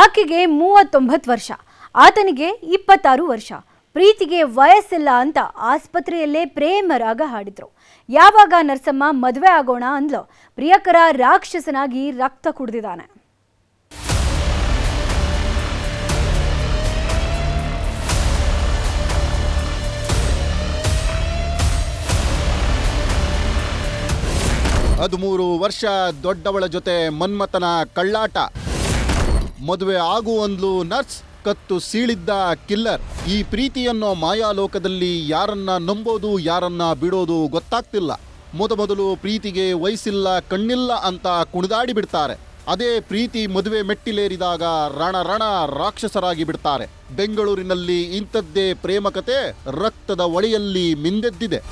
ಆಕೆಗೆ 39 ವರ್ಷ, ಆತನಿಗೆ 26 ವರ್ಷ. ಪ್ರೀತಿಗೆ ವಯಸ್ಸಿಲ್ಲ ಅಂತ ಆಸ್ಪತ್ರೆಯಲ್ಲೇ ಪ್ರೇಮ ರಾಗ ಹಾಡಿದ್ರು. ಯಾವಾಗ ನರ್ಸಮ್ಮ ಮದುವೆ ಆಗೋಣ ಅಂದ್ಲು, ಪ್ರಿಯಕರ ರಾಕ್ಷಸನಾಗಿ ರಕ್ತ ಕುಡಿದಿದ್ದಾನೆ. ಅದು 3 ವರ್ಷ ದೊಡ್ಡವಳ ಜೊತೆ ಮನ್ಮಥನ ಕಳ್ಳಾಟ. ಮದುವೆ ಆಗು ಅಂದ್ಲು ನರ್ಸ್, ಕತ್ತು ಸೀಳಿದ್ದ ಕಿಲ್ಲರ್. ಈ ಪ್ರೀತಿಯನ್ನೋ ಮಾಯಾಲೋಕದಲ್ಲಿ ಯಾರನ್ನ ನಂಬೋದು ಯಾರನ್ನ ಬಿಡೋದು ಗೊತ್ತಾಗ್ತಿಲ್ಲ. ಮೊದಲು ಪ್ರೀತಿಗೆ ವಯಸ್ಸಿಲ್ಲ ಕಣ್ಣಿಲ್ಲ ಅಂತ ಕುಣಿದಾಡಿ ಬಿಡ್ತಾರೆ. ಅದೇ ಪ್ರೀತಿ ಮದುವೆ ಮೆಟ್ಟಿಲೇರಿದಾಗ ರಣ ರಾಕ್ಷಸರಾಗಿ ಬಿಡ್ತಾರೆ. ಬೆಂಗಳೂರಿನಲ್ಲಿ ಇಂಥದ್ದೇ ಪ್ರೇಮ ಕತೆ ರಕ್ತದ ಒಳೆಯಲ್ಲಿ ಮಿಂದೆದ್ದಿದೆ.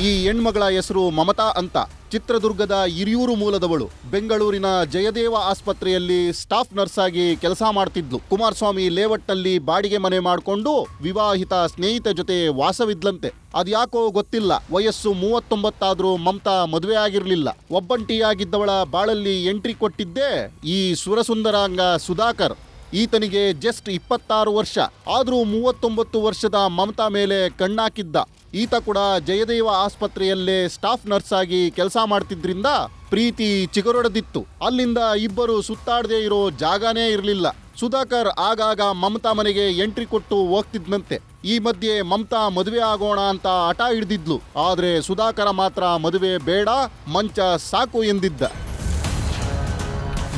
ಈ ಹೆಣ್ಮಗಳ ಹೆಸರು ಮಮತಾ ಅಂತ. ಚಿತ್ರದುರ್ಗದ ಹಿರಿಯೂರು ಮೂಲದವಳು. ಬೆಂಗಳೂರಿನ ಜಯದೇವ ಆಸ್ಪತ್ರೆಯಲ್ಲಿ ಸ್ಟಾಫ್ ನರ್ಸ್ ಆಗಿ ಕೆಲಸ ಮಾಡ್ತಿದ್ಲು. ಕುಮಾರಸ್ವಾಮಿ ಲೇಔಟ್ನಲ್ಲಿ ಬಾಡಿಗೆ ಮನೆ ಮಾಡಿಕೊಂಡು ವಿವಾಹಿತ ಸ್ನೇಹಿತ ಜೊತೆ ವಾಸವಿದ್ಲಂತೆ. ಅದ್ಯಾಕೋ ಗೊತ್ತಿಲ್ಲ, ವಯಸ್ಸು 39 ಆದ್ರೂ ಮಮತಾ ಮದುವೆ ಆಗಿರ್ಲಿಲ್ಲ. ಒಬ್ಬಂಟಿಯಾಗಿದ್ದವಳ ಬಾಳಲ್ಲಿ ಎಂಟ್ರಿ ಕೊಟ್ಟಿದ್ದೇ ಈ ಸುರಸುಂದರಾಂಗ ಸುಧಾಕರ್. ಈತನಿಗೆ ಜಸ್ಟ್ 26 ವರ್ಷ ಆದ್ರೂ 39 ವರ್ಷದ ಮಮತಾ ಮೇಲೆ ಕಣ್ಣಾಕಿದ್ದ. ಈತ ಕೂಡ ಜಯದೇವ ಆಸ್ಪತ್ರೆಯಲ್ಲೇ ಸ್ಟಾಫ್ ನರ್ಸ್ ಆಗಿ ಕೆಲಸ ಮಾಡ್ತಿದ್ರಿಂದ ಪ್ರೀತಿ ಚಿಗುರೊಡೆದಿತ್ತು. ಅಲ್ಲಿಂದ ಇಬ್ಬರು ಸುತ್ತಾಡದೇ ಇರೋ ಜಾಗನೇ ಇರಲಿಲ್ಲ. ಸುಧಾಕರ್ ಆಗಾಗ ಮಮತಾ ಮನೆಗೆ ಎಂಟ್ರಿ ಕೊಟ್ಟು ಹೋಗ್ತಿದ್ನಂತೆ. ಈ ಮಧ್ಯೆ ಮಮತಾ ಮದುವೆ ಆಗೋಣ ಅಂತ ಹಠ ಹಿಡಿದಿದ್ಲು. ಆದ್ರೆ ಸುಧಾಕರ ಮಾತ್ರ ಮದುವೆ ಬೇಡ, ಮಂಚ ಸಾಕು ಎಂದಿದ್ದ.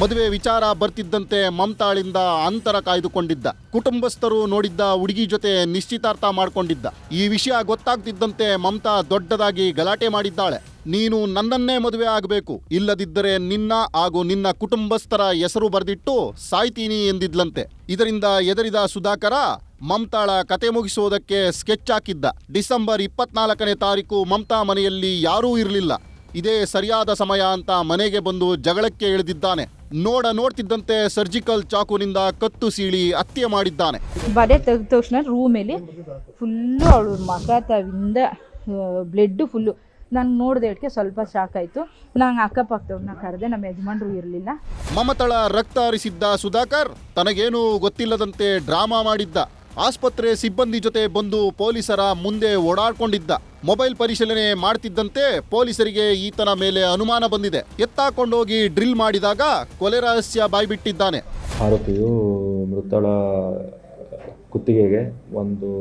ಮದುವೆ ವಿಚಾರ ಬರ್ತಿದ್ದಂತೆ ಮಮತಾಳಿಂದ ಅಂತರ ಕಾಯ್ದುಕೊಂಡಿದ್ದ. ಕುಟುಂಬಸ್ಥರು ನೋಡಿದ್ದ ಹುಡುಗಿ ಜೊತೆ ನಿಶ್ಚಿತಾರ್ಥ ಮಾಡ್ಕೊಂಡಿದ್ದ. ಈ ವಿಷಯ ಗೊತ್ತಾಗ್ತಿದ್ದಂತೆ ಮಮತಾ ದೊಡ್ಡದಾಗಿ ಗಲಾಟೆ ಮಾಡಿದ್ದಾಳೆ. ನೀನು ನನ್ನನ್ನೇ ಮದುವೆ ಆಗಬೇಕು, ಇಲ್ಲದಿದ್ದರೆ ನಿನ್ನ ಹಾಗೂ ನಿನ್ನ ಕುಟುಂಬಸ್ಥರ ಹೆಸರು ಬರೆದಿಟ್ಟು ಸಾಯ್ತೀನಿ ಎಂದಿದ್ಲಂತೆ. ಇದರಿಂದ ಎದರಿದ ಸುಧಾಕರ ಮಮತಾಳ ಕತೆ ಮುಗಿಸೋದಕ್ಕೆ ಸ್ಕೆಚ್ ಹಾಕಿದ್ದ. ಡಿಸೆಂಬರ್ 24ನೇ ತಾರೀಕು ಮಮತಾ ಮನೆಯಲ್ಲಿ ಯಾರೂ ಇರಲಿಲ್ಲ. ಇದೇ ಸರಿಯಾದ ಸಮಯ ಅಂತ ಮನೆಗೆ ಬಂದು ಜಗಳಕ್ಕೆ ಇಳಿದಿದ್ದಾನೆ. ನೋಡ್ತಿದ್ದಂತೆ ಸರ್ಜಿಕಲ್ ಚಾಕುನಿಂದ ಕತ್ತು ಸೀಳಿ ಹತ್ಯೆ ಮಾಡಿದ್ದಾನೆ. ಬರೆ ತೆಗೆದ ತಕ್ಷಣ ರೂಮಲ್ಲಿ ಫುಲ್ಲು ಅವಳು ಮಗತವಿಂದ ಬ್ಲಡ್ ಫುಲ್ಲು. ನಾನು ನೋಡಿದೆ ಅದಕ್ಕೆ ಸ್ವಲ್ಪ ಶಾಕ್ ಆಯಿತು. ನಾನು ಅಕ್ಕಪಕ್ಕದವ್ರನ್ನ ಕರೆದೆ, ನಮ್ಮ ಯಜಮಾನ್ರು ಇರಲಿಲ್ಲ. ಮಮತಳ ರಕ್ತ ಹರಿಸಿದ್ದ ಸುಧಾಕರ್ ತನಗೇನೂ ಗೊತ್ತಿಲ್ಲದಂತೆ ಡ್ರಾಮಾ ಮಾಡಿದ್ದ. ಆಸ್ಪತ್ರೆ ಸಿಬ್ಬಂದಿ ಜೊತೆ ಬಂದು ಪೊಲೀಸರ ಮುಂದೆ ಓಡಾಡ್ಕೊಂಡಿದ್ದ. ಮೊಬೈಲ್ ಪರಿಶೀಲನೆ ಮಾಡ್ತಿದ್ದಂತೆ ಪೊಲೀಸರಿಗೆ ಈತನ ಮೇಲೆ ಅನುಮಾನ ಬಂದಿದೆ. ಎತ್ತಾಕೊಂಡೋಗಿ ಡ್ರಿಲ್ ಮಾಡಿದಾಗ ಕೊಲೆ ರಹಸ್ಯ ಬಾಯ್ಬಿಟ್ಟಿದ್ದಾನೆ. ಆರೋಪಿಯು ಮೃತಳ ಕುತ್ತಿಗೆಗೆ ಒಂದು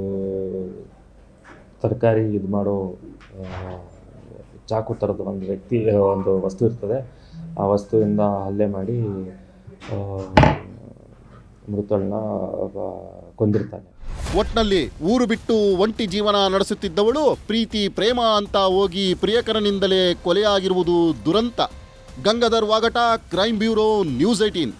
ತರಕಾರಿ ಇದು ಮಾಡೋ ಚಾಕು ಥರದ ಒಂದು ವಸ್ತು ಇರ್ತದೆ. ಆ ವಸ್ತುವಿಂದ ಹಲ್ಲೆ ಮಾಡಿ ಮೃತಳನ್ನ ಕೊಂದಿರ್ತಾನೆ. ಒಟ್ನಲ್ಲಿ ಊರು ಬಿಟ್ಟು ಒಂಟಿ ಜೀವನ ನಡೆಸುತ್ತಿದ್ದವಳು ಪ್ರೀತಿ ಪ್ರೇಮ ಅಂತ ಹೋಗಿ ಪ್ರಿಯಕರನಿಂದಲೇ ಕೊಲೆಯಾಗಿರುವುದು ದುರಂತ. Gangadhar ವಾಗಟ, crime bureau, news 18.